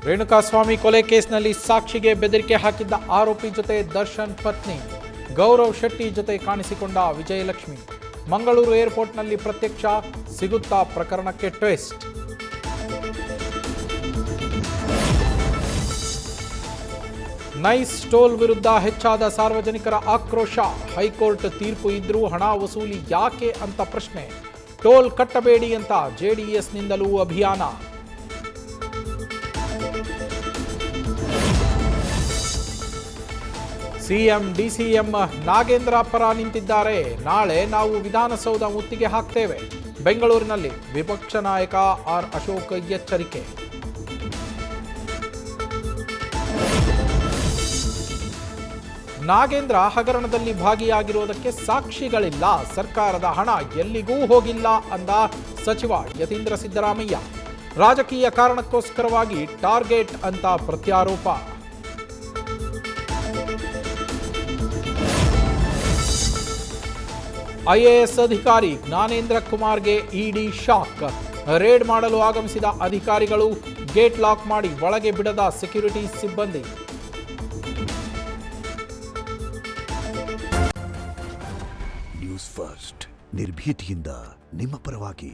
ರೇಣುಕಾಸ್ವಾಮಿ ಕೊಲೆ ಕೇಸ್ನಲ್ಲಿ ಸಾಕ್ಷಿಗೆ ಬೆದರಿಕೆ ಹಾಕಿದ್ದ ಆರೋಪಿ ಜೊತೆ ದರ್ಶನ್ ಪತ್ನಿ ಗೌರವ್ ಶೆಟ್ಟಿ ಜೊತೆ ಕಾಣಿಸಿಕೊಂಡ ವಿಜಯಲಕ್ಷ್ಮಿ. ಮಂಗಳೂರು ಏರ್ಪೋರ್ಟ್ನಲ್ಲಿ ಪ್ರತ್ಯಕ್ಷ, ಸಿಗುತ್ತಾ ಪ್ರಕರಣಕ್ಕೆ ಟ್ವಿಸ್ಟ್. ನೈಸ್ ಟೋಲ್ ವಿರುದ್ಧ ಹೆಚ್ಚಾದ ಸಾರ್ವಜನಿಕರ ಆಕ್ರೋಶ. ಹೈಕೋರ್ಟ್ ತೀರ್ಪು ಇದ್ರೂ ಹಣ ವಸೂಲಿ ಯಾಕೆ ಅಂತ ಪ್ರಶ್ನೆ. ಟೋಲ್ ಕಟ್ಟಬೇಡಿ ಅಂತ ಜೆಡಿಎಸ್ನಿಂದಲೂ ಅಭಿಯಾನ. ಸಿಎಂ ಡಿಸಿಎಂ ನಾಗೇಂದ್ರ ಪರ ನಿಂತಿದ್ದಾರೆ. ನಾಳೆ ನಾವು ವಿಧಾನಸೌಧ ಮುತ್ತಿಗೆ ಹಾಕ್ತೇವೆ. ಬೆಂಗಳೂರಿನಲ್ಲಿ ವಿಪಕ್ಷ ನಾಯಕ ಆರ್ ಅಶೋಕ್ ಎಚ್ಚರಿಕೆ. ನಾಗೇಂದ್ರ ಹಗರಣದಲ್ಲಿ ಭಾಗಿಯಾಗಿರುವುದಕ್ಕೆ ಸಾಕ್ಷಿಗಳಿಲ್ಲ, ಸರ್ಕಾರದ ಹಣ ಎಲ್ಲಿಗೂ ಹೋಗಿಲ್ಲ ಅಂದ ಸಚಿವ ಯತೀಂದ್ರ ಸಿದ್ದರಾಮಯ್ಯ. ರಾಜಕೀಯ ಕಾರಣಕ್ಕೋಸ್ಕರವಾಗಿ ಟಾರ್ಗೆಟ್ ಅಂತ ಪ್ರತ್ಯಾರೋಪ. ಐಎಎಸ್ ಅಧಿಕಾರಿ ಜ್ಞಾನೇಂದ್ರ ಕುಮಾರ್ಗೆ ಇಡಿ ಶಾಕ್. ರೇಡ್ ಮಾಡಲು ಆಗಮಿಸಿದ ಅಧಿಕಾರಿಗಳು ಗೇಟ್ ಲಾಕ್ ಮಾಡಿ ಒಳಗೆ ಬಿಡದ ಸೆಕ್ಯೂರಿಟಿ ಸಿಬ್ಬಂದಿ. ನ್ಯೂಸ್ ಫಸ್ಟ್ ನಿರ್ಭೀತಿಯಿಂದ ನಿಮ್ಮ ಪರವಾಗಿ.